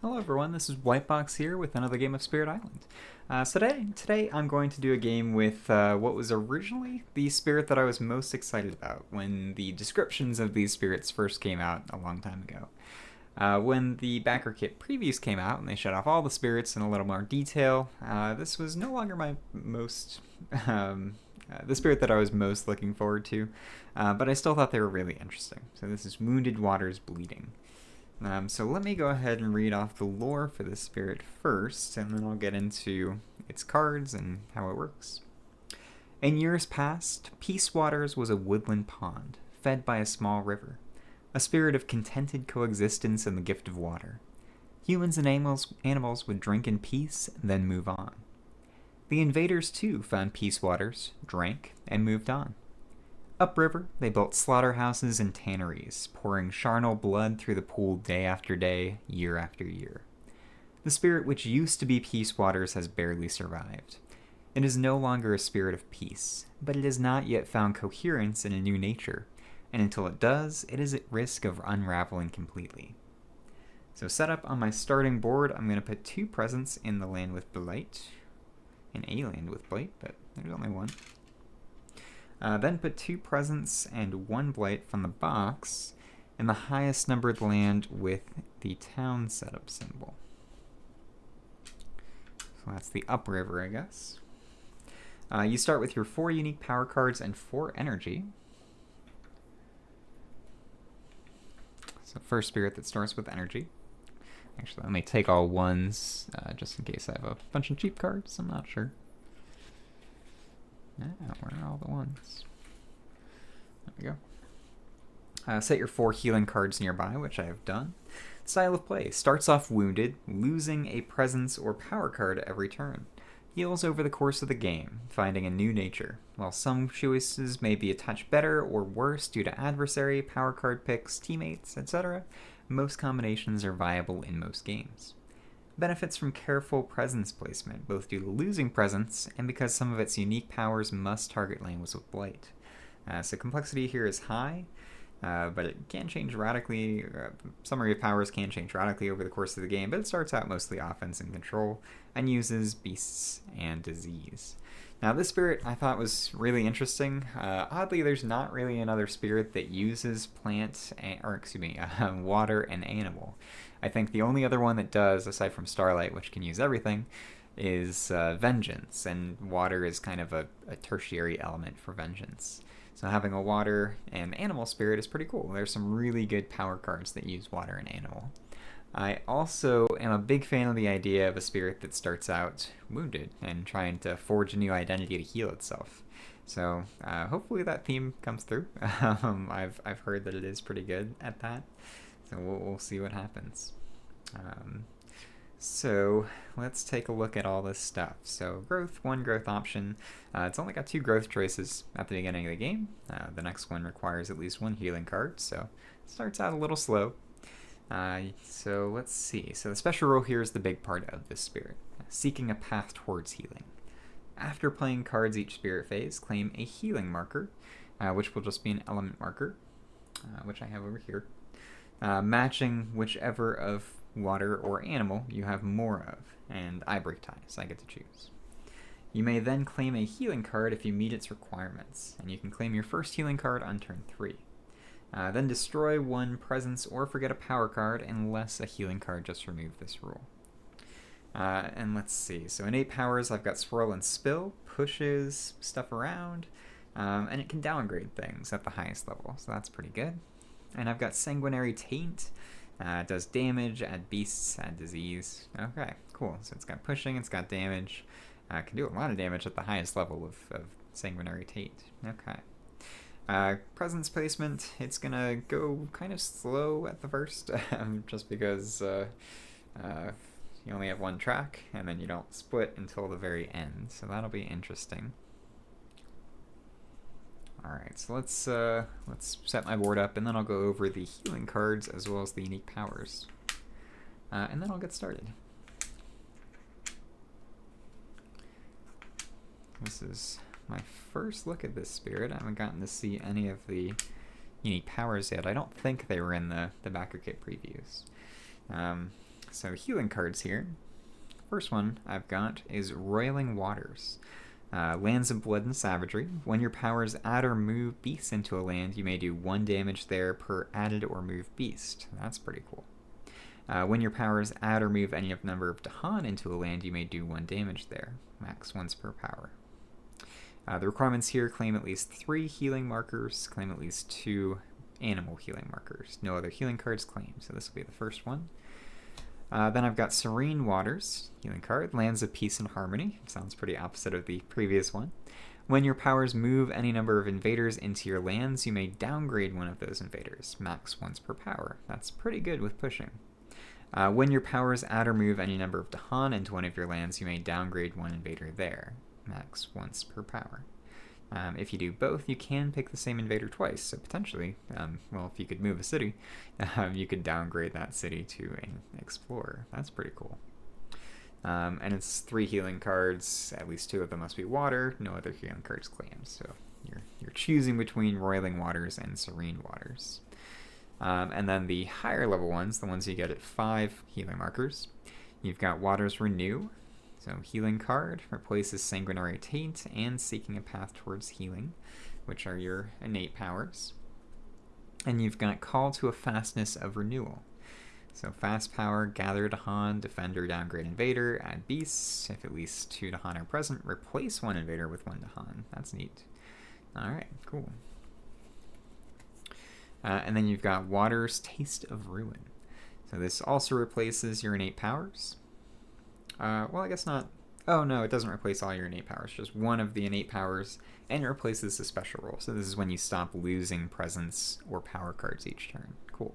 Hello everyone, this is Whitebox here with another game of Spirit Island. Today I'm going to do a game with what was originally the spirit that I was most excited about when the descriptions of these spirits first came out a long time ago. When the backer kit previews came out and they showed off all the spirits in a little more detail, this was no longer my most the spirit that I was most looking forward to, but I still thought they were really interesting. So this is Wounded Waters Bleeding. So let me go ahead and read off the lore for this spirit first, and then I'll get into its cards and how it works. In years past, Peace Waters was a woodland pond, fed by a small river, a spirit of contented coexistence and the gift of water. Humans and animals would drink in peace, then move on. The invaders, too, found Peace Waters, drank, and moved on. Upriver, they built slaughterhouses and tanneries, pouring charnel blood through the pool day after day, year after year. The spirit which used to be Peace Waters has barely survived. It is no longer a spirit of peace, but it has not yet found coherence in a new nature, and until it does, it is at risk of unraveling completely. So set up on my starting board, I'm going to put 2 presents in the land with blight, in a land with blight, but there's only one. Then put 2 presents and 1 blight from the box in the highest numbered land with the town setup symbol. So that's the upriver, I guess. You start with your 4 unique power cards and 4 energy. So first spirit that starts with energy. Actually, let me take all ones just in case I have a bunch of cheap cards. I'm not sure. Where are all the ones? There we go. Set your 4 healing cards nearby, which I have done. Style of play. Starts off wounded, losing a presence or power card every turn. Heals over the course of the game, finding a new nature. While some choices may be a touch better or worse due to adversary, power card picks, teammates, etc., most combinations are viable in most games. Benefits from careful presence placement, both due to losing presence and because some of its unique powers must target lands with blight. So complexity here is high, but it can change radically. Summary of powers can change radically over the course of the game, but it starts out mostly offense and control and uses beasts and disease. Now this spirit I thought was really interesting. Oddly, there's not really another spirit that uses water and animal. I think the only other one that does, aside from Starlight, which can use everything, is Vengeance, and water is kind of a tertiary element for Vengeance. So having a water and animal spirit is pretty cool. There's some really good power cards that use water and animal. I also am a big fan of the idea of a spirit that starts out wounded and trying to forge a new identity to heal itself. So hopefully that theme comes through. I've heard that it is pretty good at that. So we'll see what happens. So let's take a look at all this stuff. So growth, 1 growth option. It's only got 2 growth choices at the beginning of the game. The next one requires at least 1 healing card, so it starts out a little slow. So let's see. So the special role here is the big part of this spirit, seeking a path towards healing. After playing cards each spirit phase, claim a healing marker, which will just be an element marker, which I have over here, matching whichever of water or animal you have more of, and I break ties, I get to choose. You may then claim a healing card if you meet its requirements, and you can claim your first healing card on turn 3. Then destroy 1 presence or forget a power card unless a healing card just removed this rule. And let's see, so innate powers, I've got Swirl and Spill, pushes stuff around, and it can downgrade things at the highest level, so that's pretty good. And I've got Sanguinary Taint, does damage, add beasts, add disease. Okay, cool, so it's got pushing, it's got damage, can do a lot of damage at the highest level of Sanguinary Taint. Okay. Presence placement, it's gonna go kind of slow at the first, just because you only have 1 track, and then you don't split until the very end, so that'll be interesting. Alright, so let's set my board up, and then I'll go over the healing cards as well as the unique powers. And then I'll get started. This is my first look at this spirit. I haven't gotten to see any of the unique powers yet. I don't think they were in the backer kit previews. So healing cards here. First one I've got is Roiling Waters. Lands of Blood and Savagery. When your powers add or move beasts into a land, you may do 1 damage there per added or moved beast. That's pretty cool. When your powers add or move any number of Dahan into a land, you may do 1 damage there. Max once per power. The requirements here claim at least 3 healing markers, claim at least 2 animal healing markers. No other healing cards claimed, so this will be the first one. Then I've got Serene Waters, healing card, Lands of Peace and Harmony. Sounds pretty opposite of the previous one. When your powers move any number of invaders into your lands, you may downgrade one of those invaders, max once per power. That's pretty good with pushing. When your powers add or move any number of Dahan into one of your lands, you may downgrade 1 invader there, max once per power. If you do both, you can pick the same invader twice, so potentially, well, if you could move a city, you could downgrade that city to an explorer. That's pretty cool. And it's 3 healing cards, at least 2 of them must be water, no other healing cards claimed, so you're choosing between Roiling Waters and Serene Waters. And then the higher level ones, the ones you get at 5 healing markers, you've got Waters Renew. So healing card replaces Sanguinary Taint and Seeking a Path Towards Healing, which are your innate powers. And you've got Call to a Fastness of Renewal. So fast power, gather Dahan, defend or downgrade invader, add beasts. If at least 2 Dahan are present, replace 1 invader with 1 Dahan. That's neat. Alright, cool. And then you've got Water's Taste of Ruin. So this also replaces your innate powers. Well, I guess not. Oh, no, it doesn't replace all your innate powers. Just 1 of the innate powers, and it replaces the special role. So this is when you stop losing presence or power cards each turn. Cool.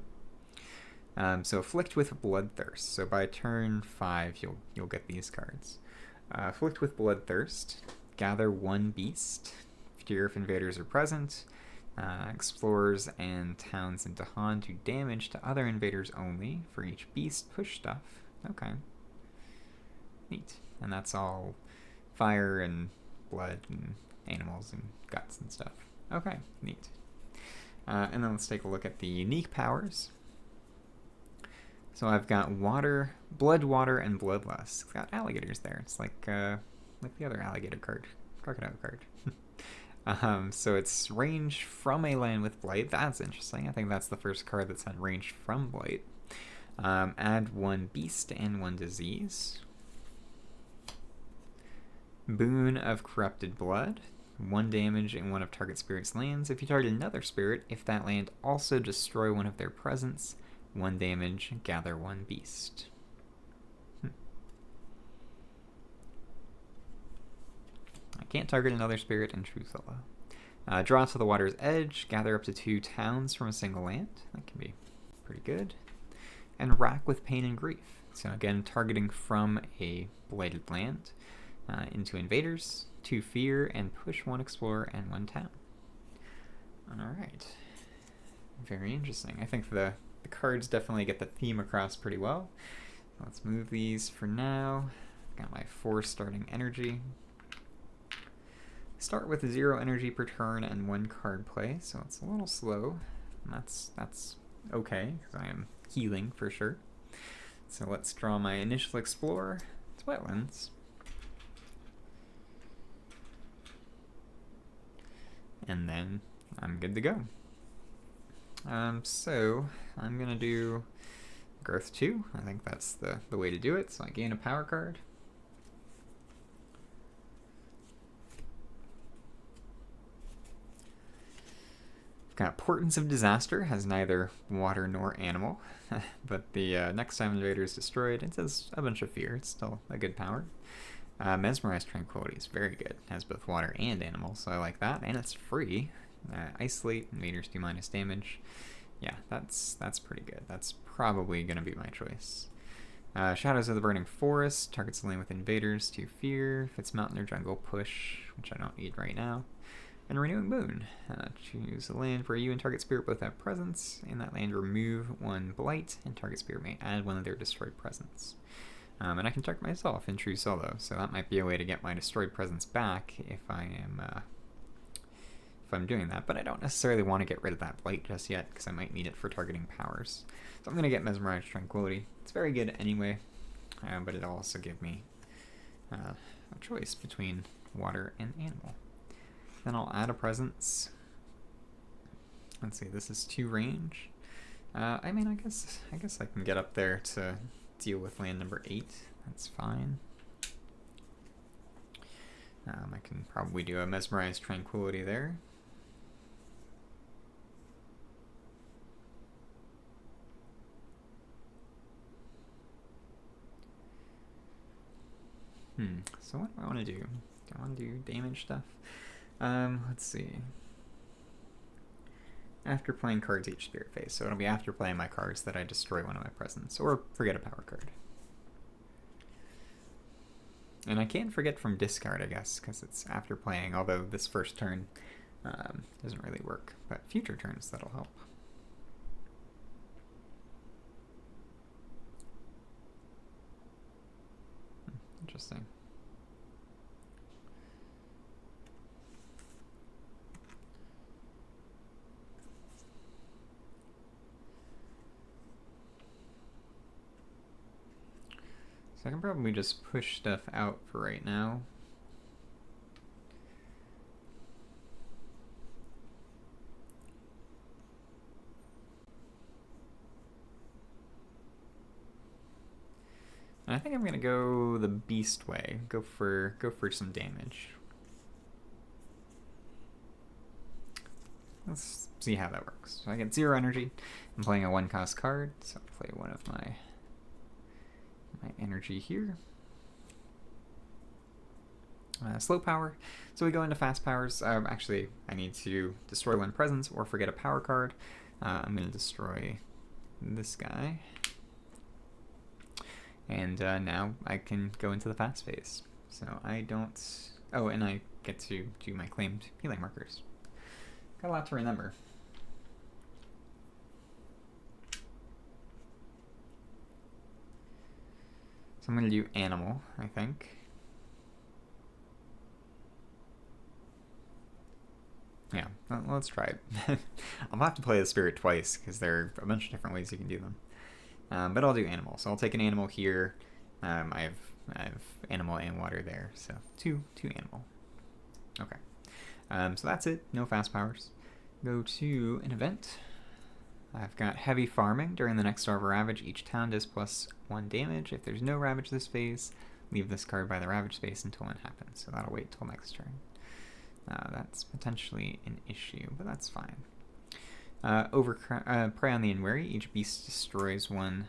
So Afflict with Bloodthirst. So by turn 5, you'll get these cards. Afflict with Bloodthirst. Gather 1 beast. Fear if invaders are present. Explorers and towns in Dahan do damage to other invaders only. For each beast, push stuff. Okay. Neat. And that's all fire and blood and animals and guts and stuff. Okay, neat. And then let's take a look at the unique powers. So I've got water, blood, water, and bloodlust. It's got alligators there. It's like the other alligator card, crocodile card. So it's range from a land with blight. That's interesting. I think that's the first card that's had range from blight. Add 1 beast and 1 disease. Boon of Corrupted Blood. 1 damage in one of target spirit's lands. If you target another spirit, if that land also destroy one of their presence, 1 damage, gather 1 beast. I can't target another spirit in True Solo. Draw to the water's edge. Gather up to 2 towns from a single land. That can be pretty good. And Rack with Pain and Grief. So again, targeting from a blighted land. Into invaders, 2 fear, and push 1 explorer and 1 town. Alright. Very interesting. I think the cards definitely get the theme across pretty well. Let's move these for now. Got my 4 starting energy. Start with 0 energy per turn and 1 card play, so it's a little slow. And that's okay, because I am healing for sure. So let's draw my initial explorer. It's Wetlands. And then I'm good to go. So I'm going to do Growth 2. I think that's the way to do it. So I gain a power card. I've got Portents of Disaster. Has neither water nor animal. But the next time invader is destroyed, it does a bunch of fear. It's still a good power. Mesmerize Tranquility is very good. It has both water and animal, so I like that. And it's free. Isolate, invaders do minus damage. Yeah, that's pretty good. That's probably going to be my choice. Shadows of the Burning Forest. Targets the land with invaders to fear. If it's mountain or jungle, push, which I don't need right now. And Renewing Moon. Choose a land where you and target spirit both have presence. In that land, remove 1 blight, and target spirit may add 1 of their destroyed presence. And I can target myself in True Solo, so that might be a way to get my destroyed presence back if I am if I'm doing that, but I don't necessarily want to get rid of that blight just yet because I might need it for targeting powers. So I'm going to get Mesmerized Tranquility. It's very good anyway, but it'll also give me a choice between water and animal. Then I'll add a presence. Let's see, this is 2 range. I mean, I guess I can get up there to deal with land number 8. That's fine. I can probably do a Mesmerized Tranquility there. So what do I want to do? Do I want to do damage stuff? Let's see. After playing cards each spirit phase, so it'll be after playing my cards that I destroy one of my presents, or forget a power card. And I can't forget from discard, I guess, because it's after playing, although this first turn doesn't really work, but future turns that'll help. Interesting. So I can probably just push stuff out for right now. And I think I'm gonna go the beast way. Go for some damage. Let's see how that works. So I get 0 energy. I'm playing a 1-cost card, so I'll play one of my energy here. Slow power. So we go into fast powers. Actually, I need to destroy 1 presence or forget a power card. I'm going to destroy this guy. And now I can go into the fast phase. So I don't... Oh, and I get to do my claimed healing markers. Got a lot to remember. So I'm going to do animal, I think. Yeah, well, let's try it. I'll have to play the spirit twice because there are a bunch of different ways you can do them. But I'll do animal. So I'll take an animal here. I have animal and water there, so two animal. Okay. So that's it. No fast powers. Go to an event. I've got heavy farming. During the next star of a ravage, each town does +1 damage. If there's no ravage this phase, leave this card by the ravage space until one happens. So that'll wait till next turn. That's potentially an issue, but that's fine. Prey on the Unwary. Each beast destroys 1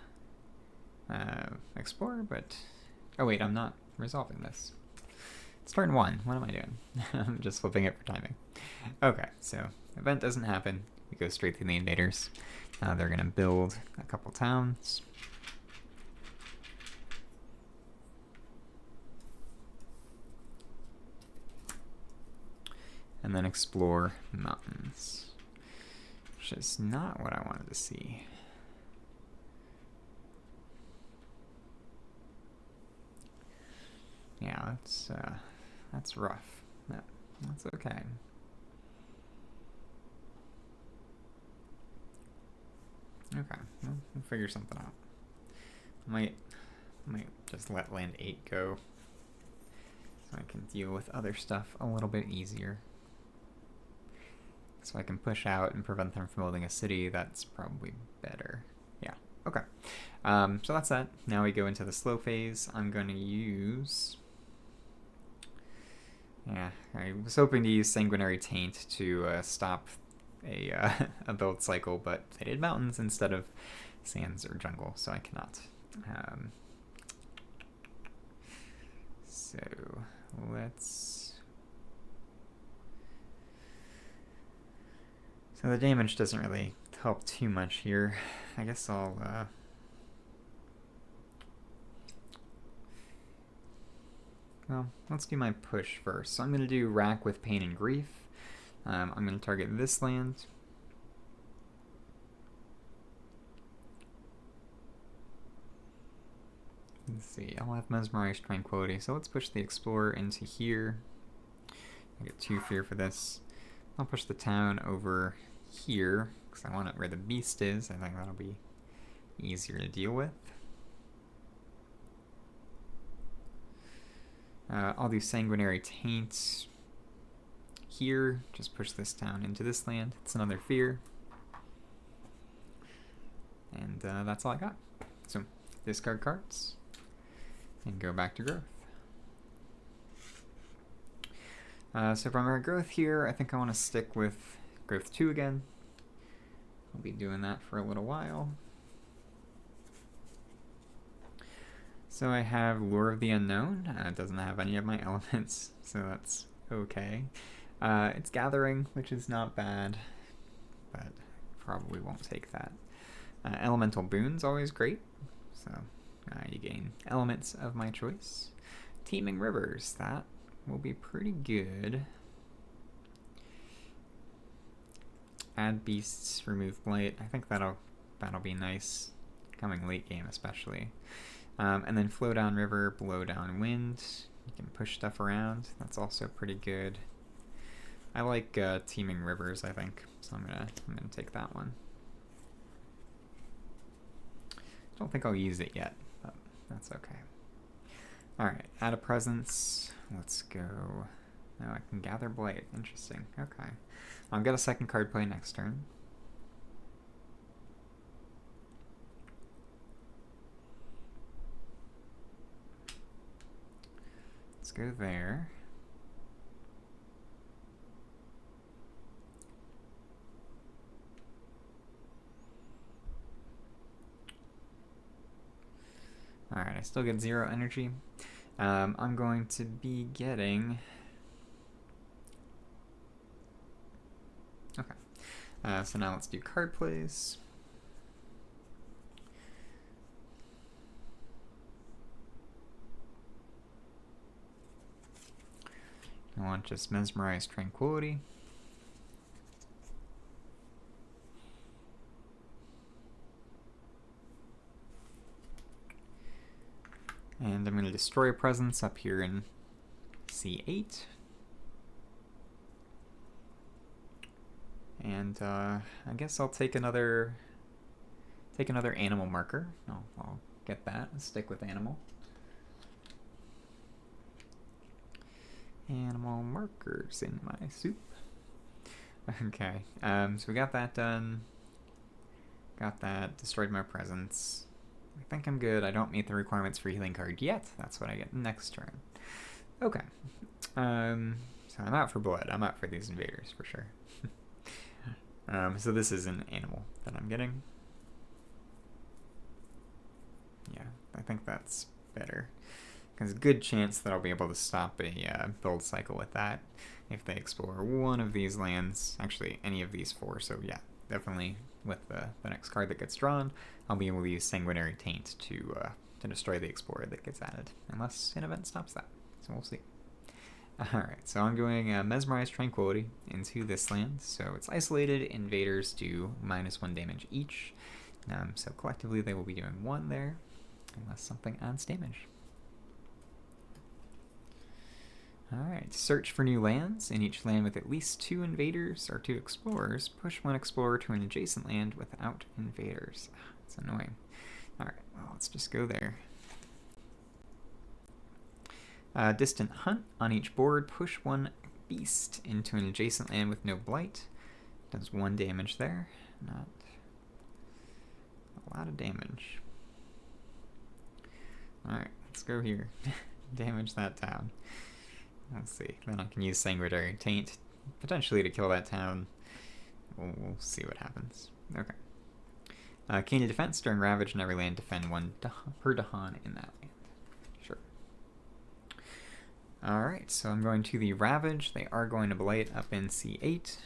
explorer, but... Oh wait, I'm not resolving this. It's turn 1. What am I doing? I'm just flipping it for timing. Okay, so event doesn't happen. We go straight to the invaders. They're going to build a couple towns. And then explore mountains, which is not what I wanted to see. Yeah, that's rough. That's okay. Okay, we'll figure something out. Might just let land 8 go, so I can deal with other stuff a little bit easier. So I can push out and prevent them from building a city. That's probably better. Yeah. Okay. So that's that. Now we go into the slow phase. I'm going to use... Yeah, I was hoping to use Sanguinary Taint to stop a build cycle, but I did mountains instead of sands or jungle, so I cannot. So let's... So the damage doesn't really help too much here. I guess I'll... Well, let's do my push first. So I'm going to do Rack with Pain and Grief. I'm going to target this land. Let's see, I'll have Mesmerized Tranquility. So let's push the Explorer into here. I get 2 fear for this. I'll push the town over here, because I want it where the beast is. I think that'll be easier to deal with. I'll do Sanguinary Taint here. Just push this town into this land. It's another fear. And that's all I got. So discard cards and go back to growth. So primary growth here, I think I want to stick with growth 2 again. I'll be doing that for a little while. So I have Lure of the Unknown. It doesn't have any of my elements, so that's okay. It's Gathering, which is not bad, but probably won't take that. Elemental Boon's always great, so you gain elements of my choice. Teeming Rivers, that will be pretty good. Add Beasts, remove Blight. I think that'll be nice, coming late game especially. And then Flow Down River, Blow Down Wind. You can push stuff around. That's also pretty good. I like Teeming Rivers, I think, so I'm gonna take that one. Don't think I'll use it yet, but that's okay. Alright, add a presence. Let's go. Now I can gather Blight. Interesting. Okay. I'll get a second card play next turn. Let's go there. Alright, I still get 0 energy. I'm going to be getting... Okay. So now let's do card plays. I want just Mesmerize Tranquility. And I'm going to destroy a presence up here in C8. And I guess I'll take another animal marker. I'll get that and stick with animal. Animal markers in my soup. Okay, so we got that done. Got that, destroyed my presence. I think I'm good. I don't meet the requirements for healing card yet. That's what I get next turn. Okay. So I'm out for blood. I'm out for these invaders for sure. So this is an animal that I'm getting. Yeah, I think that's better. There's a good chance that I'll be able to stop a build cycle with that if they explore one of these lands. Actually, any of these 4. So yeah, definitely with the next card that gets drawn, I'll be able to use Sanguinary Taint to destroy the explorer that gets added, unless an event stops that. So we'll see. Alright, so I'm doing Mesmerize Tranquility into this land. So it's isolated. Invaders do -1 damage each. So collectively they will be doing 1 there, unless something adds damage. Alright, search for new lands. In each land with at least 2 invaders or 2 explorers, push 1 explorer to an adjacent land without invaders. It's annoying. Alright, well, let's just go there. Distant Hunt. On each board, push 1 beast into an adjacent land with no blight. Does 1 damage there. Not a lot of damage. Alright, let's go here. Damage that town. Let's see. Then I can use Sanguinary Taint, potentially to kill that town. We'll see what happens. Okay. Keen to Defense. During Ravage in every land, defend 1 per Dahan in that land. Sure. Alright, so I'm going to the Ravage. They are going to Blight up in C8.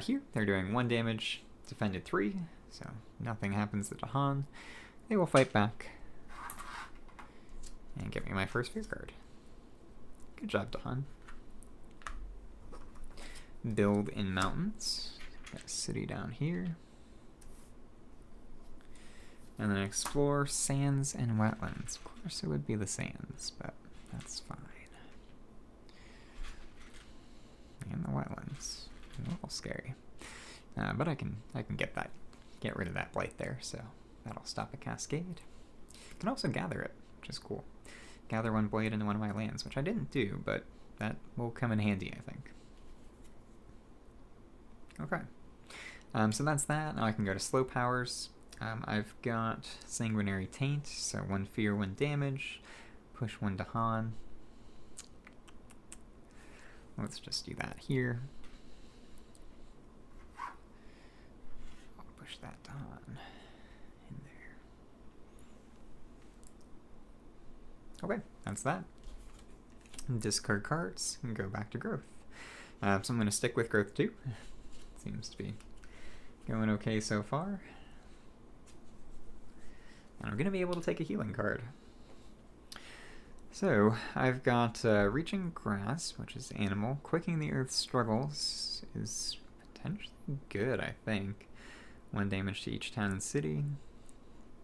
Here, they're doing 1 damage, defended 3, so nothing happens to Dahan. They will fight back and get me my first fear card. Good job, Dahan. Build in mountains. Got a city down here. And then explore sands and wetlands. Of course it would be the sands, but that's fine. in the wetlands. A little scary. But I can get rid of that blight there, so that'll stop a cascade. I can also gather it, which is cool. Gather one blade into one of my lands, which I didn't do, but that will come in handy, I think. Okay. So that's that. Now I can go to slow powers. I've got Sanguinary Taint, so 1 fear, 1 damage. Push 1 to Han. Let's just do that here. I'll push that to Han in there. Okay, that's that. Discard cards and go back to growth. So I'm going to stick with growth 2. Seems to be going okay so far. And I'm going to be able to take a healing card. So, I've got Reaching Grass, which is animal. Quicking the Earth's Struggles is potentially good, I think. 1 damage to each town and city.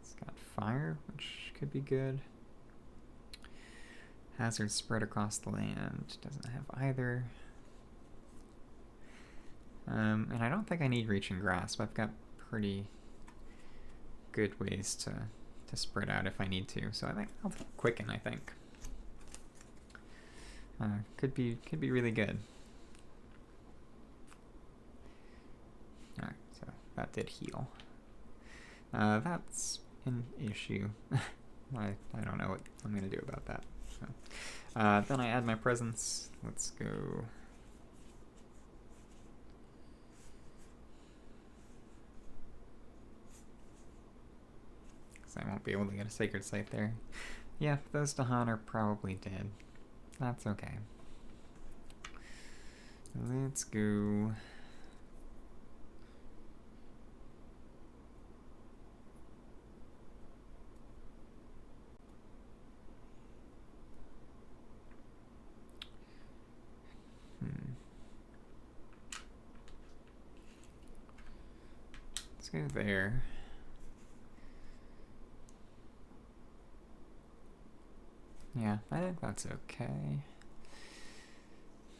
It's got Fire, which could be good. Hazards spread across the land. Doesn't have either. And I don't think I need Reaching Grasp. I've got pretty good ways to spread out if I need to. So I think I'll take Quicken, I think. Could be really good. Alright, so that did heal. That's an issue. I don't know what I'm going to do about that. So, then I add my presence. Let's go. Because I won't be able to get a sacred site there. Yeah, those Dahan are probably dead. That's okay. Let's go. Let's go there. Yeah, I think that's okay.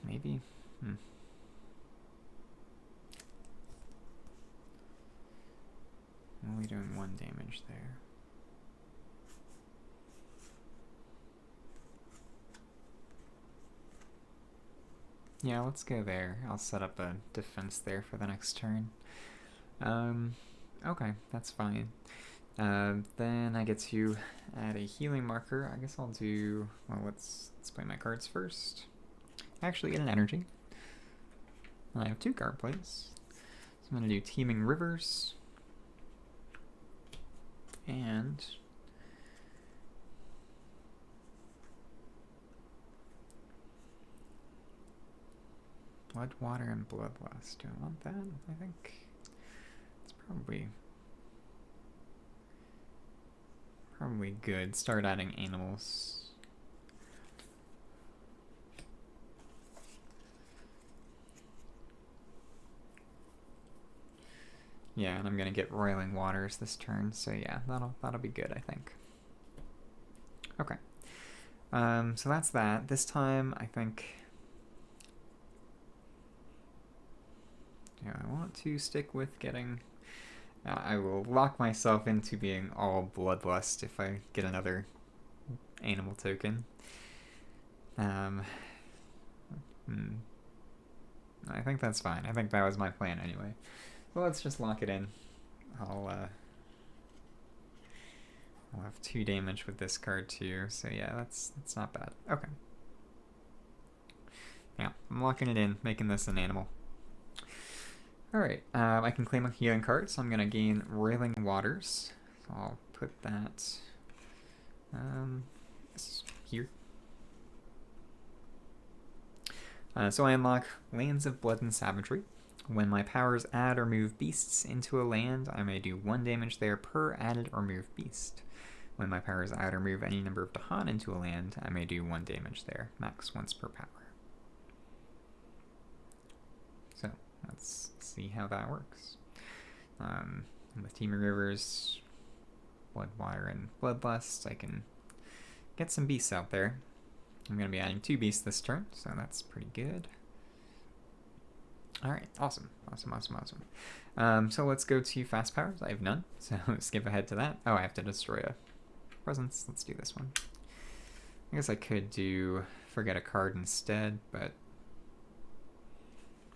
Maybe. Only doing 1 damage there. Yeah, let's go there. I'll set up a defense there for the next turn. Okay, that's fine. Then I get to add a healing marker. I guess I'll do, well, let's play my cards first. I actually get an energy. And I have 2 card plays. So I'm going to do Teeming Rivers. And Blood, Water, and Bloodlust. Do I want that? I think it's probably good. Start adding animals. Yeah, and I'm gonna get Roiling Waters this turn, so yeah, that'll be good, I think. Okay. So that's that. This time, I think. Yeah, I want to stick with getting. I will lock myself into being all Bloodlust if I get another animal token. I think that's fine. I think that was my plan anyway. Well, let's just lock it in. I'll have 2 damage with this card too, so yeah, that's not bad. Okay. Yeah, I'm locking it in, making this an animal. Alright, I can claim a healing card, so I'm going to gain Roiling Waters. So I'll put that here. So I unlock Lands of Blood and Savagery. When my powers add or move beasts into a land, I may do 1 damage there per added or moved beast. When my powers add or move any number of Dahan into a land, I may do 1 damage there, max once per power. So let's see how that works. With Teeming Rivers, Blood, Water, and Bloodlust, I can get some beasts out there. I'm going to be adding 2 beasts this turn, so that's pretty good. Alright, awesome. So let's go to fast powers. I have none, so skip ahead to that. Oh, I have to destroy a presence. Let's do this one. I guess I could do forget a card instead, but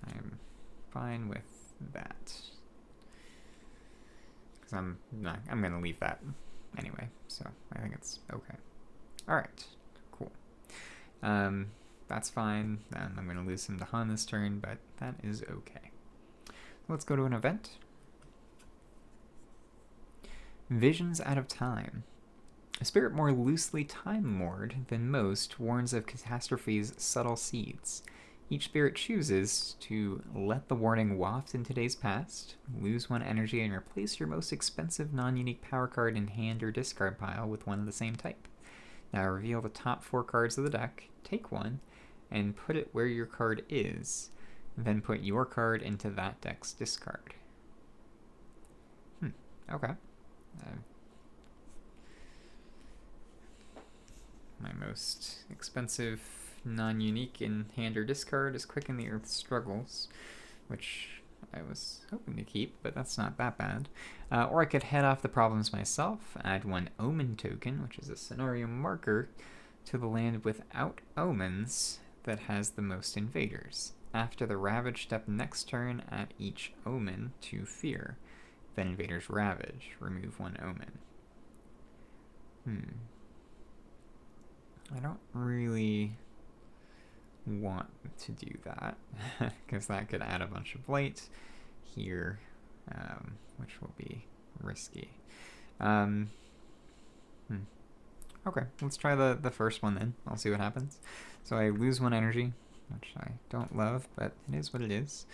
I'm fine with that. Because I'm going to leave that anyway, so I think it's okay. Alright, cool. That's fine. I'm going to lose him to Han this turn, but that is okay. Let's go to an event. Visions Out of Time. A spirit more loosely time-moored than most warns of catastrophe's subtle seeds. Each spirit chooses to let the warning waft into today's past, lose one energy, and replace your most expensive non-unique power card in hand or discard pile with one of the same type. Now reveal the top 4 cards of the deck, take one, and put it where your card is. Then put your card into that deck's discard. Okay. My most expensive non-unique in hand or discard is Quicken the Earth's Struggles, which I was hoping to keep, but that's not that bad. Or I could head off the problems myself, add 1 Omen token, which is a scenario marker, to the land without omens that has the most invaders. After the Ravage step next turn, add each Omen to Fear. Then invaders Ravage. Remove 1 Omen. I don't really want to do that, because that could add a bunch of blight here, which will be risky. Okay, let's try the first one then. I'll see what happens. So I lose 1 energy, which I don't love, but it is what it is.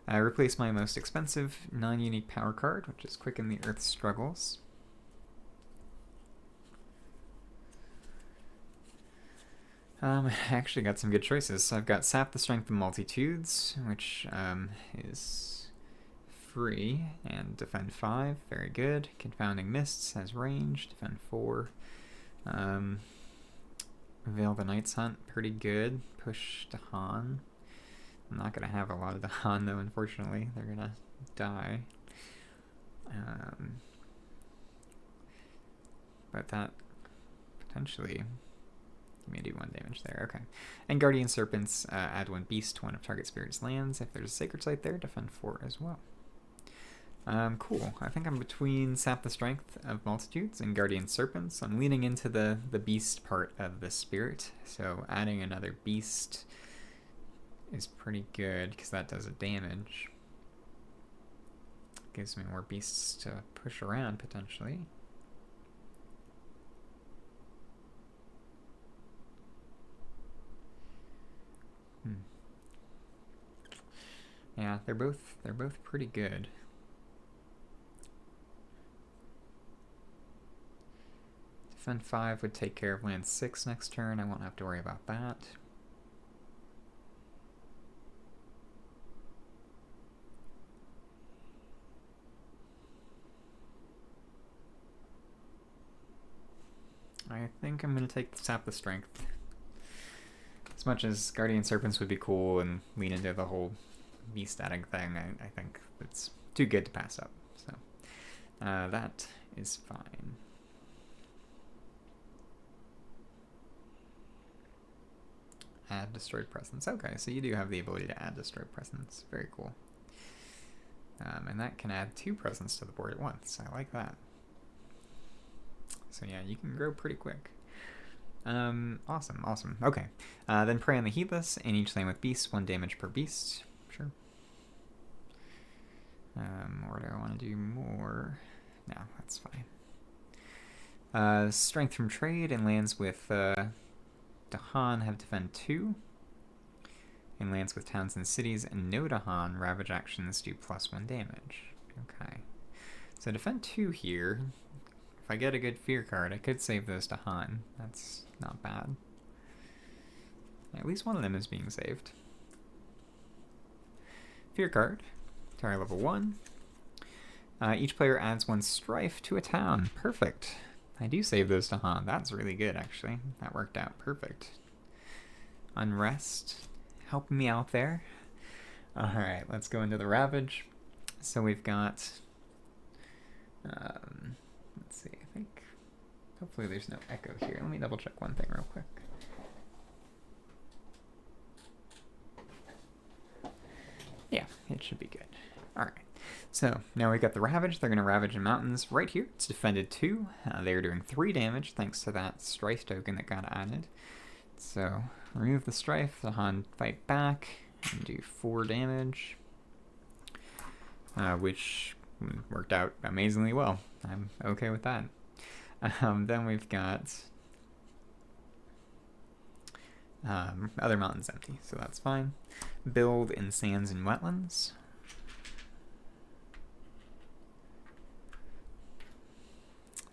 I replace my most expensive non-unique power card, which is Quicken the Earth's Struggles. I actually got some good choices. So I've got Sap the Strength of Multitudes, which is free, and defend 5, very good. Confounding Mists has range, defend 4. Veil the Night's Hunt, pretty good. Push to Han. I'm not going to have a lot of the Han, though, unfortunately. They're going to die. But that potentially may do 1 damage there. Okay. And Guardian Serpents, add 1 beast to one of target spirit's lands. If there's a sacred site there, defend 4 as well. Cool. I think I'm between Sap the Strength of Multitudes and Guardian Serpents. I'm leaning into the beast part of the spirit, so adding another beast is pretty good because that does a damage. Gives me more beasts to push around potentially. Yeah, they're both pretty good. Defend 5 would take care of land 6 next turn. I won't have to worry about that. I think I'm going to take Sap the Strength. As much as Guardian Serpents would be cool and lean into the whole beast adding thing, I think it's too good to pass up. So that is fine. Add Destroyed Presence. Okay, so you do have the ability to add Destroyed Presence. Very cool. And that can add 2 presents to the board at once. I like that. So yeah, you can grow pretty quick. Awesome. Okay. Then Prey on the Heedless, and each lane with beasts, 1 damage per beast. Sure. Or do I want to do more? No, that's fine. Strength from Trade, and lands with Dahan have defend 2. And lands with towns and cities and no Dahan, Ravage actions do +1 damage. Okay. So defend 2 here. If I get a good fear card, I could save those to Han. That's not bad. At least one of them is being saved. Fear card. Terra level 1. Each player adds 1 strife to a town. Perfect. I do save those to Han. That's really good, actually. That worked out perfect. Unrest. Helping me out there. Alright, let's go into the Ravage. So we've got... let's see, I think... Hopefully there's no echo here. Let me double check one thing real quick. Yeah, it should be good. Alright, so now we've got the Ravage. They're going to Ravage the mountains right here. It's defended 2. They're doing 3 damage thanks to that Strife token that got added. So remove the Strife, the Han fight back, and do 4 damage, which worked out amazingly well. I'm okay with that. Then we've got other mountains empty, so that's fine. Build in sands and wetlands.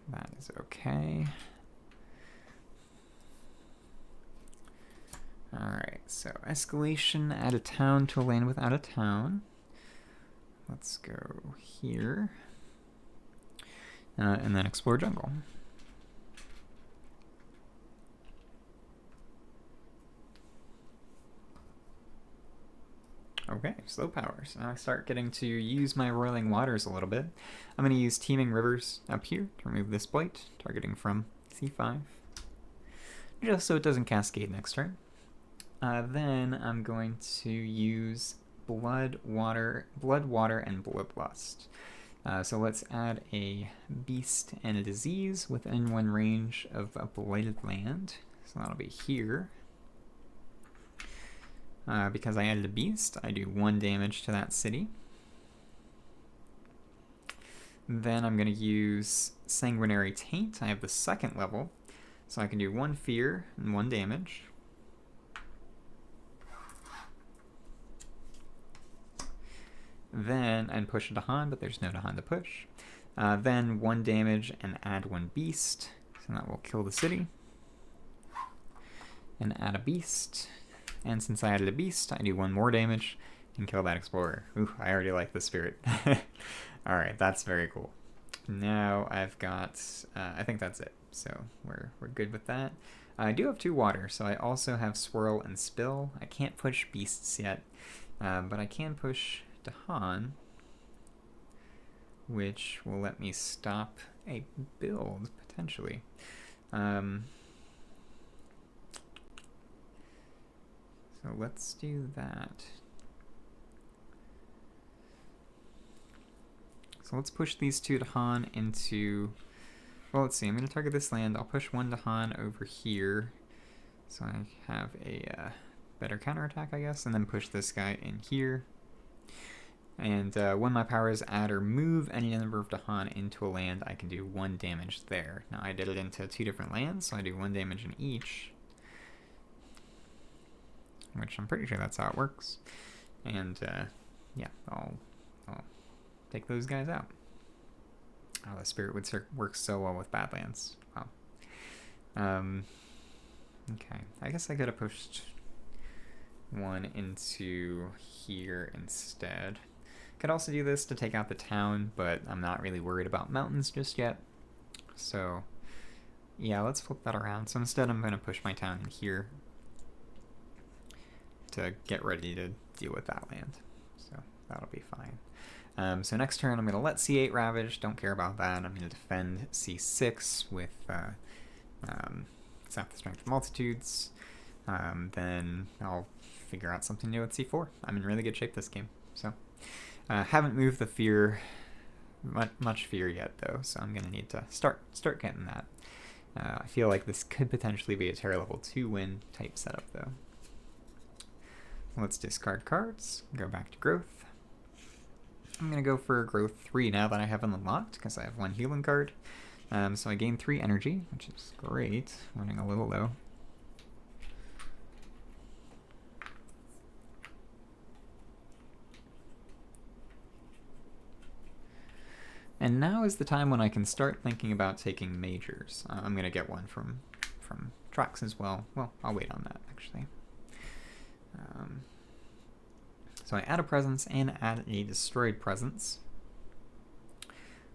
That is okay. Alright, so escalation, add a town to a land without a town. Let's go here. And then explore jungle. Okay, slow power. So now I start getting to use my roiling waters a little bit. I'm going to use teeming rivers up here to remove this blight, targeting from C5. Just so it doesn't cascade next turn. Then I'm going to use blood, water, and bloodlust. So let's add a beast and a disease within 1 range of a blighted land. So that'll be here. Because I added a beast, I do 1 damage to that city. Then I'm going to use Sanguinary Taint. I have the 2nd level, so I can do 1 fear and 1 damage. Then, and push a Dahan, but there's no Dahan to push. Then 1 damage and add 1 beast, so that will kill the city. And add a beast. And since I added a beast, I do 1 more damage and kill that explorer. Ooh, I already like the spirit. Alright, that's very cool. Now I've got, I think that's it. So we're good with that. I do have 2 water, so I also have swirl and spill. I can't push beasts yet, but I can push Dahan, which will let me stop a build, potentially. So let's do that. So let's push these 2 Dahan into... Well, let's see. I'm going to target this land. I'll push 1 Dahan over here, so I have a better counterattack, I guess, and then push this guy in here. And when my powers add or move any number of Dahan into a land, I can do 1 damage there. Now I did it into 2 different lands, so I do 1 damage in each. Which I'm pretty sure that's how it works. And yeah, I'll take those guys out. Oh, the spirit would work so well with Badlands. Wow. Okay, I guess I could have pushed 1 into here instead. Could also do this to take out the town, but I'm not really worried about mountains just yet. So yeah, let's flip that around. So instead I'm going to push my town in here to get ready to deal with that land. So that'll be fine. So next turn I'm going to let C8 Ravage, don't care about that. I'm going to defend C6 with Sap the Strength of Multitudes. Then I'll figure out something new at C4. I'm in really good shape this game. So haven't moved the fear, much fear yet though, so I'm going to need to start getting that. I feel like this could potentially be a Terra level 2 win type setup though. Let's discard cards, go back to growth. I'm going to go for growth 3 now that I have it unlocked because I have 1 healing card. So I gain 3 energy, which is great. Running a little low. And now is the time when I can start thinking about taking majors. I'm going to get one from Trax as well. Well, I'll wait on that actually. So I add a presence and add a destroyed presence.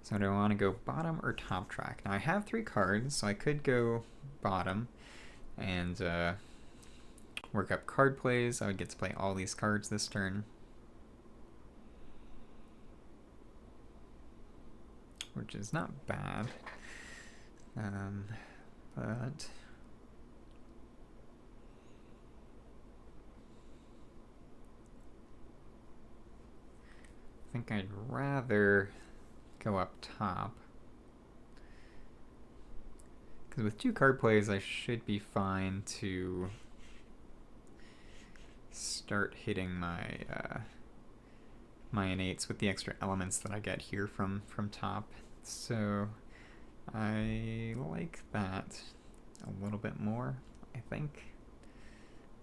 So do I want to go bottom or top track? Now I have 3 cards, so I could go bottom and work up card plays. I would get to play all these cards this turn. which is not bad. But I think I'd rather go up top. Because with 2 card plays, I should be fine to start hitting my my innates with the extra elements that I get here from top. So I like that a little bit more, I think.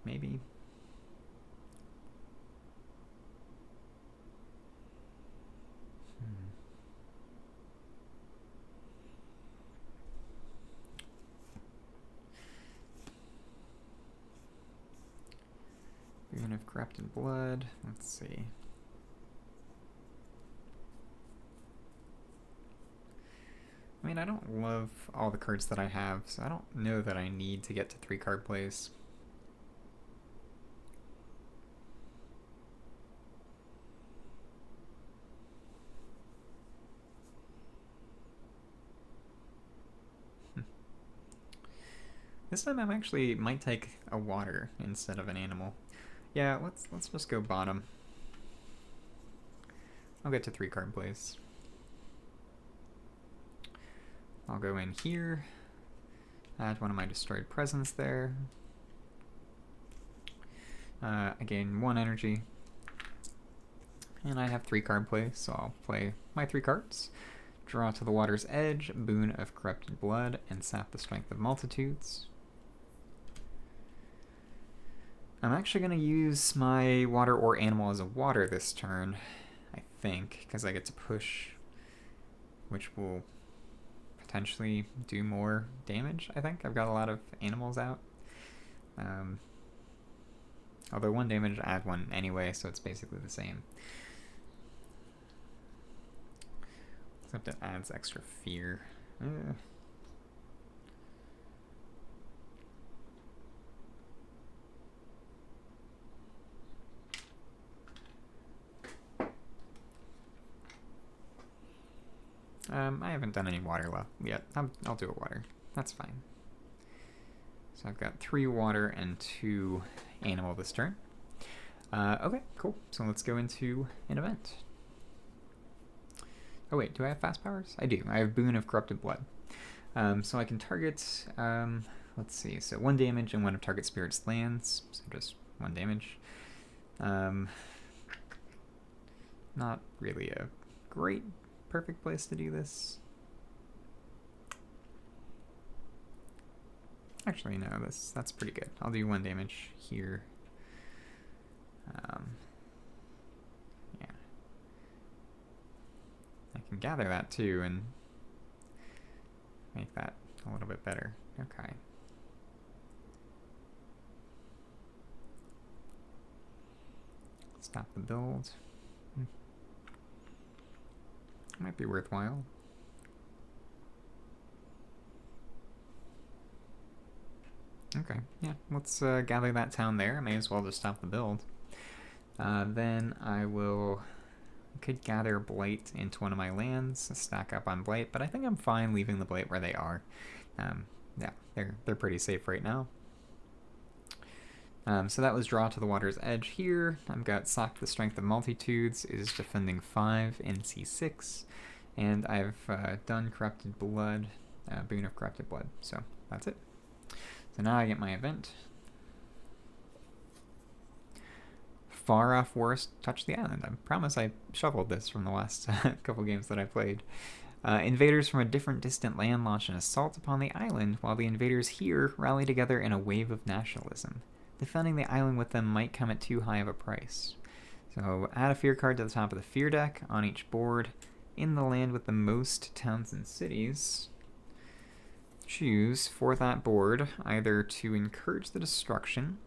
Maybe. Boon of Corrupted Blood. Let's see. I mean, I don't love all the cards that I have, so I don't know that I need to get to 3 card plays. This time I actually might take a water instead of an animal. Yeah, let's just go bottom. I'll get to 3 card plays. I'll go in here, add one of my destroyed presence there. I gain 1 energy, and I have 3 card plays, so I'll play my 3 cards. Draw to the water's edge, Boon of Corrupted Blood, and Sap the Strength of Multitudes. I'm actually going to use my water or animal as a water this turn, I think, because I get to push, which will potentially do more damage, I think. I've got a lot of animals out. Although 1 damage, add 1 anyway, so it's basically the same. Except it adds extra fear. I haven't done any water left yet. I'll do a water. That's fine. So I've got 3 water and 2 animal this turn. Okay, cool. So let's go into an event. Oh wait, do I have fast powers? I do. I have Boon of Corrupted Blood. So I can target, let's see, so 1 damage and 1 of target spirit's lands. So just 1 damage. Not really a great perfect place to do this. Actually, no, that's pretty good. I'll do 1 damage here. Yeah. I can gather that too and make that a little bit better. Okay. Stop the build. Might be worthwhile. Okay, yeah, let's gather that town there. I may as well just stop the build. Then I could gather Blight into one of my lands, stack up on Blight, but I think I'm fine leaving the Blight where they are. Yeah, they're pretty safe right now. So that was Draw to the Water's Edge here. I've got Sap the Strength of Multitudes, is defending 5 in C6, and I've done Corrupted Blood, Boon of Corrupted Blood, so that's it. So now I get my event. Far Off Worst, Touch the Island. I promise I shoveled this from the last couple games that I played. Invaders from a different distant land launch an assault upon the island, while the invaders here rally together in a wave of nationalism. Defending the island with them might come at too high of a price. So add a fear card to the top of the fear deck on each board. In the land with the most towns and cities, choose for that board either to encourage the destruction,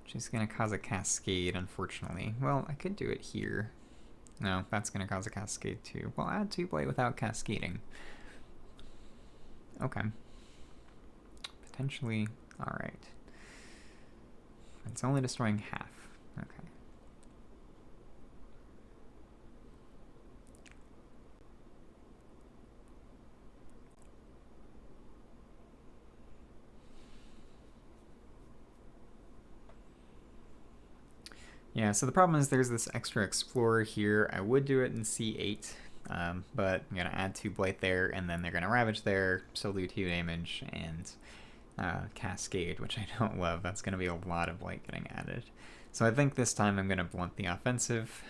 which is going to cause a cascade, unfortunately. Well, I could do it here. No, that's going to cause a cascade too. Well, add 2 Blight without cascading. Okay. Potentially, alright. It's only destroying half. Okay. Yeah, so the problem is there's this extra explorer here. I would do it in C8, but I'm going to add 2 blight there, and then they're going to ravage there, still do 2 damage, and cascade, which I don't love. That's going to be a lot of blight getting added. So I think this time I'm going to blunt the offensive.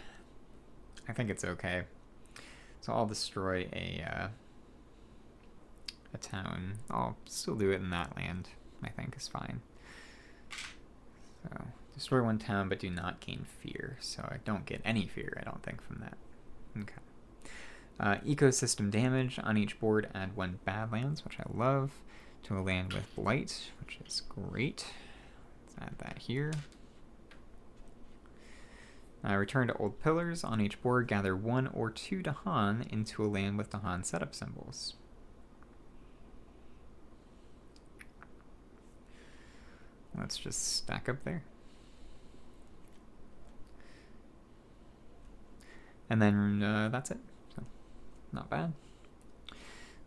I think it's okay. So I'll destroy a town. I'll still do it in that land, I think is fine. So destroy 1 town, but do not gain fear. So I don't get any fear, I don't think, from that. Okay. Ecosystem damage. On each board, add 1 Badlands, which I love, to a land with Blight, which is great. Let's add that here. Return to Old Pillars. On each board, gather 1 or 2 Dahan into a land with Dahan setup symbols. Let's just stack up there. And then that's it. So, not bad.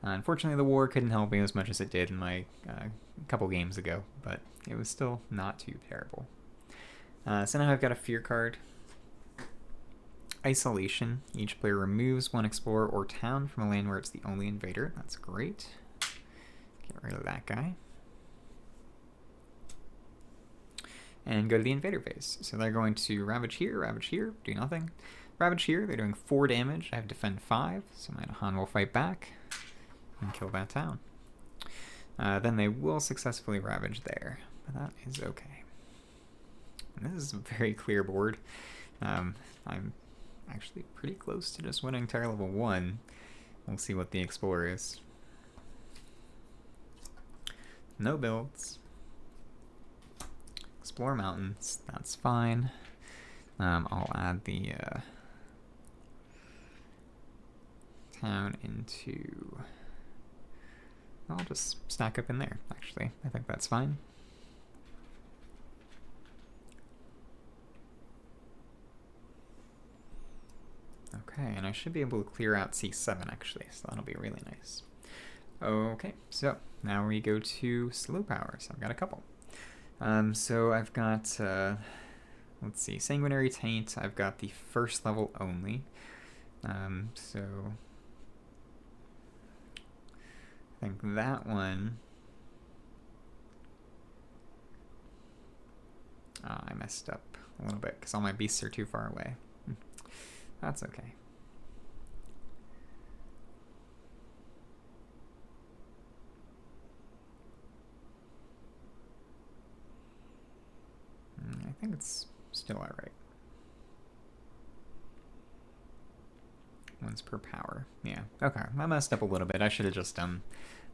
Unfortunately, the war couldn't help me as much as it did in my couple games ago, but it was still not too terrible. So now I've got a fear card. Isolation. Each player removes 1 explorer or town from a land where it's the only invader. That's great. Get rid of that guy. And go to the invader phase. So they're going to ravage here, do nothing. Ravage here, they're doing 4 damage. I have defend 5, so my Dahan will fight back and kill that town. Then they will successfully ravage there, but that is okay. And this is a very clear board. I'm actually pretty close to just winning tier level 1. We'll see what the explorer is. No builds. Explore mountains, that's fine. I'll add the town into... I'll just stack up in there, actually. I think that's fine. Okay, and I should be able to clear out C7, actually, so that'll be really nice. Okay, so now we go to slow powers. I've got a couple. So I've got, let's see, Sanguinary Taint. I've got the 1st level only. So I think that one, I messed up a little bit because all my beasts are too far away. That's okay. I think it's still alright. 1 per power. Yeah, okay. I messed up a little bit. I should have just done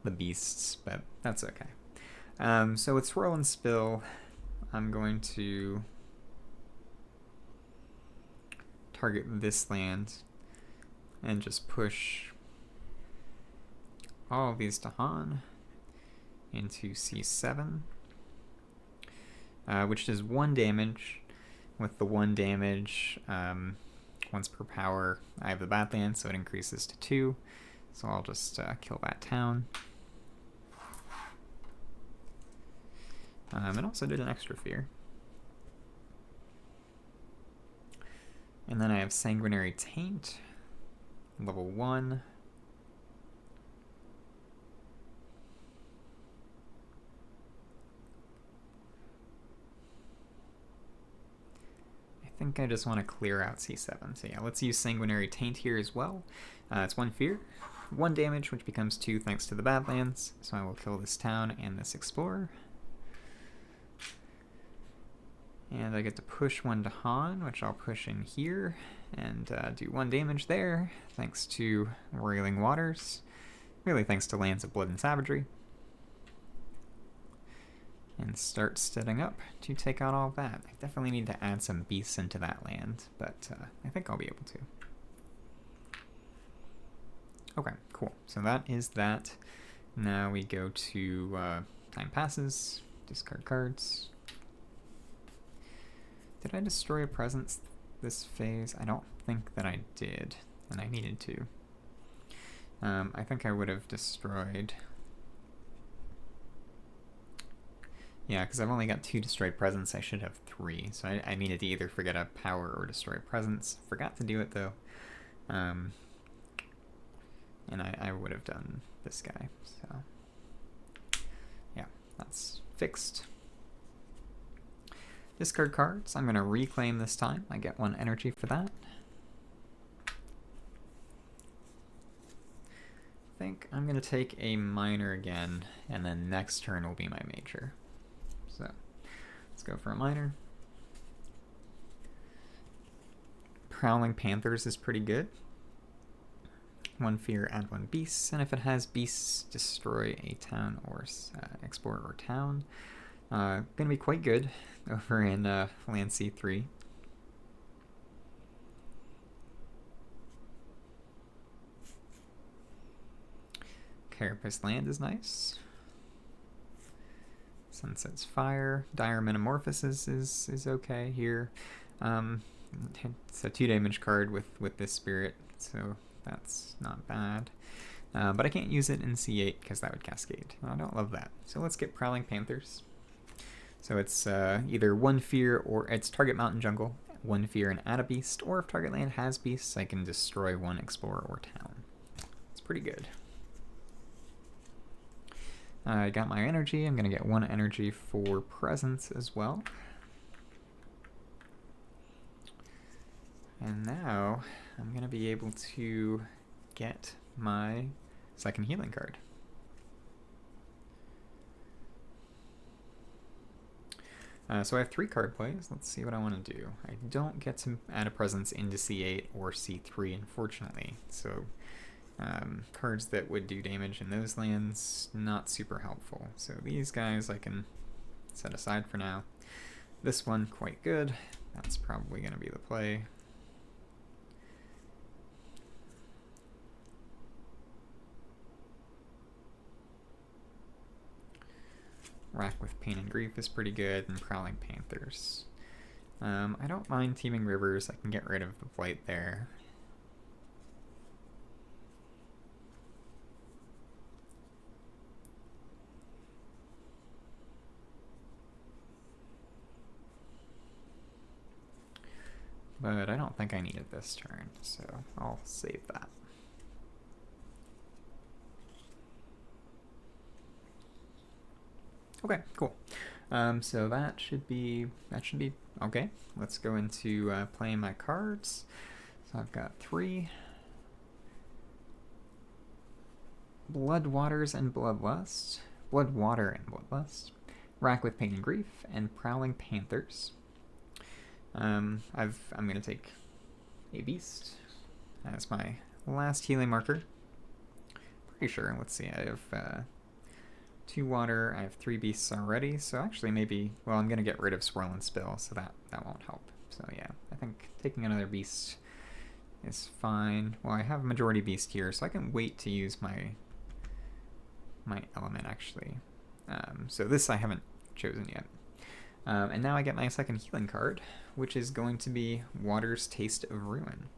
the beasts, but that's okay. So with Swirl and Spill, I'm going to target this land and just push all of these Dahan into C7, which does 1 damage. With the 1 damage, once per power, I have the Badlands, so it increases to 2. So I'll just kill that town. It also did an extra fear. And then I have Sanguinary Taint, level 1. I think I just want to clear out C7. So yeah, let's use Sanguinary Taint here as well. It's 1 fear, 1 damage, which becomes 2 thanks to the Badlands. So I will kill this town and this explorer. And I get to push 1 Dahan, which I'll push in here, and do 1 damage there, thanks to Roiling Waters. Really thanks to Lands of Blood and Savagery. And start setting up to take out all of that. I definitely need to add some beasts into that land, but I think I'll be able to. Okay, cool. So that is that. Now we go to Time Passes, discard cards. Did I destroy a presence this phase? I don't think that I did, and I needed to. I think I would have destroyed... Yeah, because I've only got 2 destroyed presence. I should have 3. So I needed to either forget a power or destroy presence. Forgot to do it, though. And I would have done this guy. So, yeah, that's fixed. Discard cards. I'm going to reclaim this time. I get 1 energy for that. I think I'm going to take a minor again, and then next turn will be my major. So let's go for a minor. Prowling Panthers is pretty good. 1 fear, add 1 beast, and if it has beasts, destroy a town or export or town. Gonna be quite good over in land C3. Carapace Land is nice. Sunset's Fire. Dire Metamorphosis is okay here. It's a 2 damage card with this spirit, so that's not bad. But I can't use it in C8 because that would cascade. I don't love that. So let's get Prowling Panthers. So it's either 1 fear or it's target mountain jungle, 1 fear and add a beast, or if target land has beasts, I can destroy 1 explorer or town. It's pretty good. I got my energy. I'm going to get 1 energy for presence as well. And now I'm going to be able to get my second healing card. So I have 3 card plays. Let's see what I want to do. I don't get to add a presence into C8 or C3, unfortunately. So cards that would do damage in those lands, not super helpful. So these guys I can set aside for now. This one, quite good. That's probably going to be the play. Rack with Pain and Grief is pretty good, and Prowling Panthers. I don't mind Teeming Rivers. I can get rid of the Blight there. But I don't think I need it this turn, so I'll save that. Okay, cool. So that should be okay. Let's go into playing my cards. So I've got 3 Blood Waters and Bloodlust, Blood Water and Bloodlust, Rack with Pain and Grief, and Prowling Panthers. I'm gonna take a beast as my last healing marker. Pretty sure. Let's see. I have 2 water. I have 3 beasts already. So actually, maybe. Well, I'm gonna get rid of Swirl and Spill, so that won't help. So yeah, I think taking another beast is fine. Well, I have a majority beast here, so I can wait to use my element actually. So this I haven't chosen yet. And now I get my second healing card, which is going to be Water's Taste of Ruin.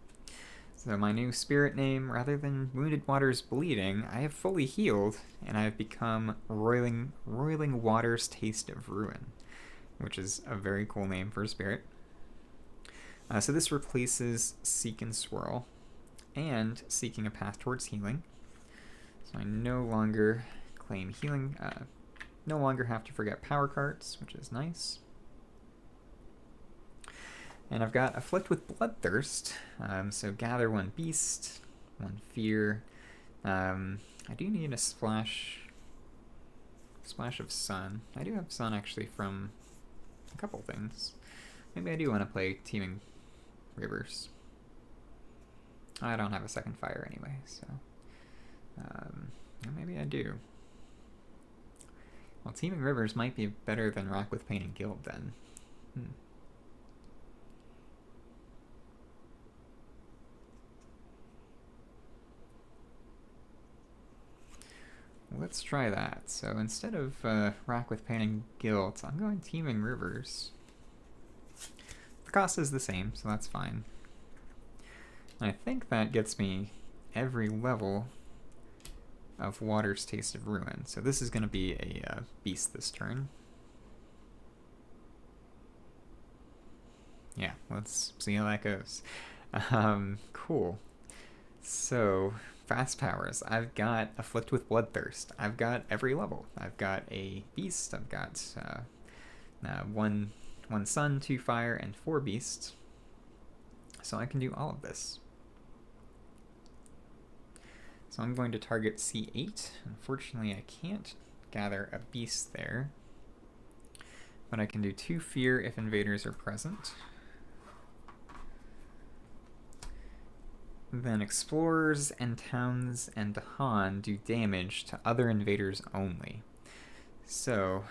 So my new spirit name, rather than Wounded Water's Bleeding, I have fully healed, and I have become Roiling Water's Taste of Ruin, which is a very cool name for a spirit. So this replaces Seek and Swirl, and Seeking a Path Towards Healing. So I no longer claim healing, no longer have to forget power cards, which is nice. And I've got Afflict with Bloodthirst, so gather 1 beast, 1 fear. I do need a splash of sun. I do have sun actually from a couple things. Maybe I do want to play Teeming Rivers. I don't have a second fire anyway, so maybe I do. Well, Teeming Rivers might be better than Rack with Pain and Guild then. Let's try that. So instead of Rack with Pain and Guilt, I'm going Teeming Rivers. The cost is the same, so that's fine. And I think that gets me every level of Water's Taste of Ruin. So this is going to be a beast this turn. Yeah, let's see how that goes. Cool. So, fast powers. I've got Afflict with Bloodthirst. I've got every level. I've got a beast. I've got one sun, 2 fire, and 4 beasts. So I can do all of this. So I'm going to target C8. Unfortunately, I can't gather a beast there. But I can do 2 fear if invaders are present. Then explorers and towns and Han do damage to other invaders only. So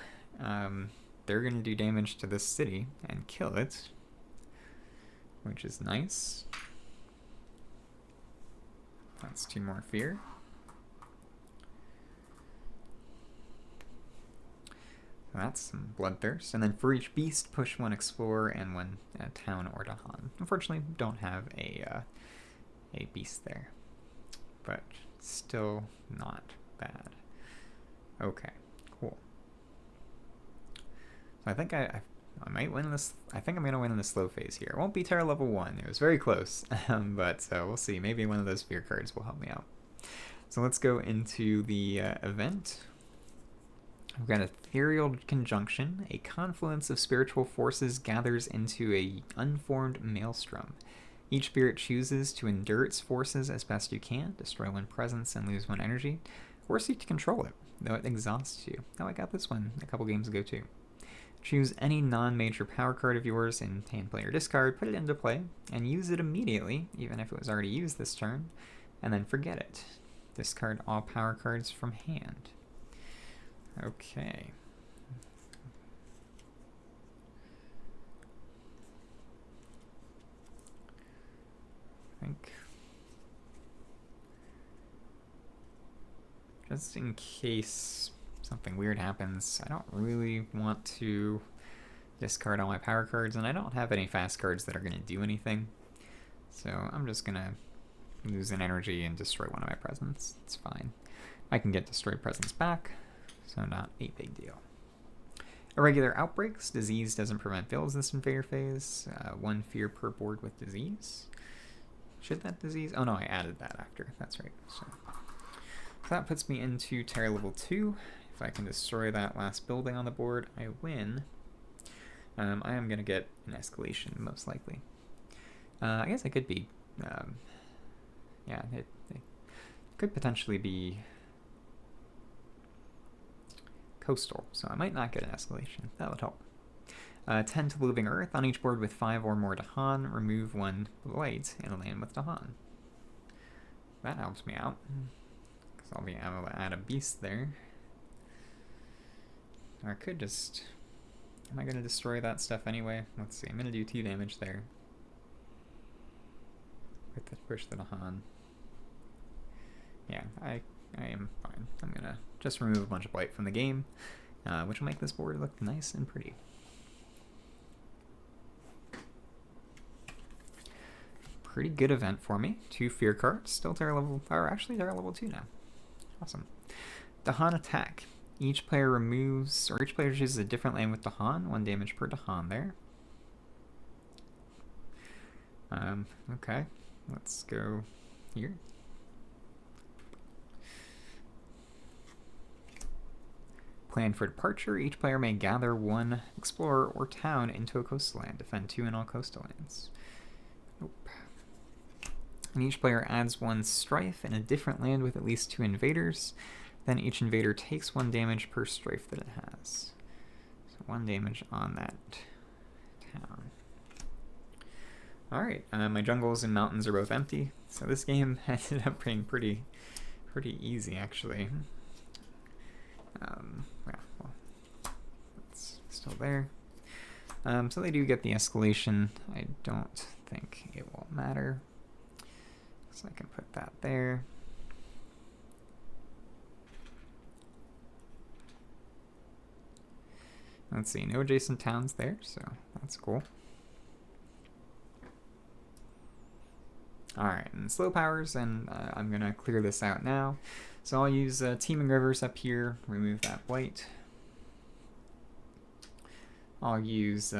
they're going to do damage to this city and kill it, which is nice. That's 2 more fear. So that's some bloodthirst. And then for each beast, push 1 explorer and 1 town or Dahan. Unfortunately, don't have a beast there, but still not bad. Okay, cool. So I think I might win this. I think I'm gonna win in the slow phase here. It won't be Terra level 1. It was very close, but we'll see. Maybe one of those fear cards will help me out. So let's go into the event. I've got Ethereal Conjunction. A confluence of spiritual forces gathers into a unformed maelstrom. Each spirit chooses to endure its forces as best you can, destroy 1 presence and lose 1 energy, or seek to control it, though it exhausts you. Oh, I got this one a couple games ago too. Choose any non-major power card of yours in hand, play, or discard, put it into play, and use it immediately, even if it was already used this turn, and then forget it. Discard all power cards from hand. Okay. I think just in case something weird happens, I don't really want to discard all my power cards, and I don't have any fast cards that are going to do anything. So I'm just going to lose an energy and destroy 1 of my presents. It's fine. I can get destroyed presents back, so not a big deal. Irregular outbreaks. Disease doesn't prevent fails this invader phase. 1 fear per board with disease. Should that disease? Oh no, I added that after. That's right. So that puts me into Terra level 2. If I can destroy that last building on the board, I win. I am going to get an escalation, most likely. I guess I could be... yeah, it could potentially be coastal, so I might not get an escalation. That would help. 10 to Living Earth. On each board with 5 or more Dahan, remove 1 blight and land with Dahan. That helps me out, because I'll be able to add a beast there. Or I could just... Am I going to destroy that stuff anyway? Let's see. I'm going to do 2 damage there. With the push the Dahan. Yeah, I am fine. I'm going to just remove a bunch of blight from the game, which will make this board look nice and pretty. Pretty good event for me. 2 fear cards, still Terra level, or actually Terra level 2 now. Awesome. Dahan attack. Each player removes, or each player chooses a different land with Dahan. 1 damage per Dahan there. Okay, let's go here. Plan for departure. Each player may gather 1 explorer or town into a coastal land. Defend 2 in all coastal lands. Nope. And each player adds 1 strife in a different land with at least 2 invaders. Then each invader takes 1 damage per strife that it has. So 1 damage on that town. Alright, my jungles and mountains are both empty. So this game ended up being pretty easy, actually. Yeah, well, it's still there. So they do get the escalation. I don't think it will matter. So I can put that there. Let's see, no adjacent towns there, so that's cool. Alright, and slow powers, and I'm going to clear this out now. So I'll use Teeming Rivers up here, remove that blight. I'll use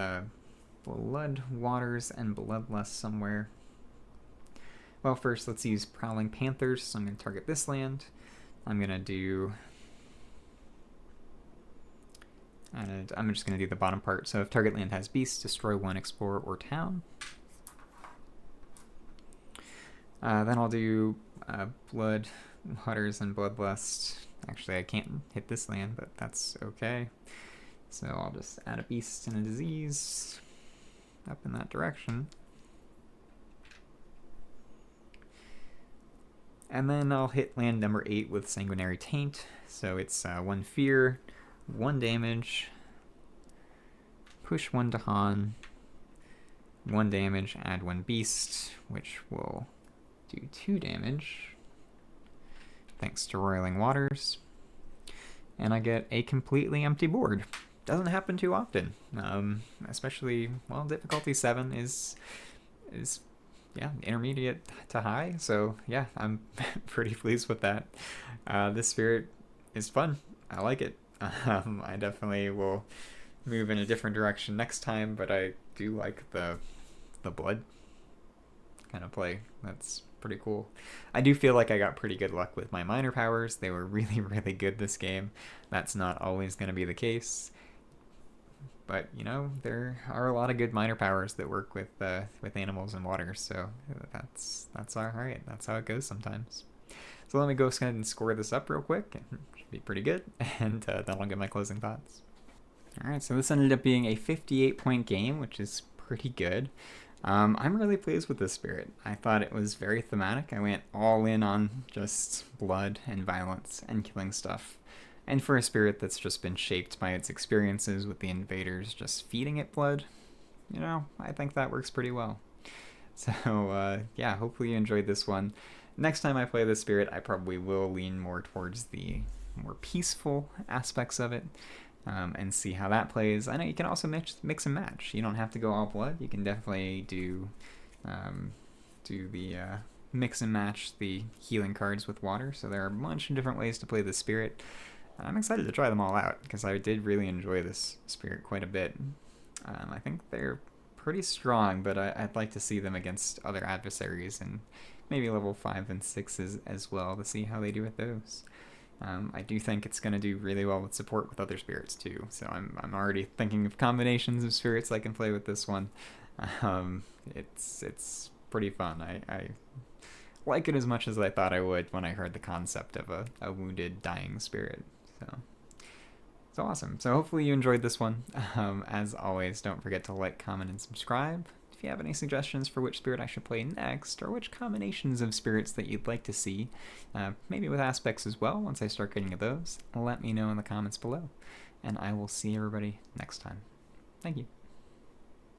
blood waters and bloodlust somewhere. Well, first let's use Prowling Panthers. So I'm going to target this land. I'm going to do... And I'm just going to do the bottom part. So if target land has beasts, destroy one explorer or town. Then I'll do blood waters and bloodlust. Actually, I can't hit this land, but that's okay. So I'll just add a beast and a disease up in that direction. And then I'll hit land number 8 with Sanguinary Taint. So it's 1 fear, 1 damage, push 1 to Han, 1 damage, add 1 beast, which will do 2 damage, thanks to Roiling Waters. And I get a completely empty board. Doesn't happen too often, especially, well, difficulty 7 is yeah, intermediate to high, so yeah, I'm pretty pleased with that. This spirit is fun. I like it. I definitely will move in a different direction next time, but I do like the blood kind of play. That's pretty cool. I do feel like I got pretty good luck with my minor powers. They were really, really good this game. That's not always going to be the case. But, you know, there are a lot of good minor powers that work with animals and water, so that's all right. That's how it goes sometimes. So let me go ahead and score this up real quick. It should be pretty good, and then I'll get my closing thoughts. All right, so this ended up being a 58-point game, which is pretty good. I'm really pleased with this spirit. I thought it was very thematic. I went all in on just blood and violence and killing stuff. And for a spirit that's just been shaped by its experiences with the invaders just feeding it blood, you know, I think that works pretty well. So, yeah, hopefully you enjoyed this one. Next time I play this spirit, I probably will lean more towards the more peaceful aspects of it, and see how that plays. I know you can also mix and match. You don't have to go all blood. You can definitely do the mix and match the healing cards with water. So there are a bunch of different ways to play the spirit. I'm excited to try them all out because I did really enjoy this spirit quite a bit. I think they're pretty strong, but I'd like to see them against other adversaries and maybe level 5 and 6s as well to see how they do with those. I do think it's going to do really well with support with other spirits too, so I'm already thinking of combinations of spirits I can play with this one. It's pretty fun. I like it as much as I thought I would when I heard the concept of a wounded, dying spirit. So it's awesome. So hopefully you enjoyed this one. As always, don't forget to like, comment, and subscribe. If you have any suggestions for which spirit I should play next, or which combinations of spirits that you'd like to see, maybe with aspects as well, once I start getting to those, let me know in the comments below. And I will see everybody next time. Thank you.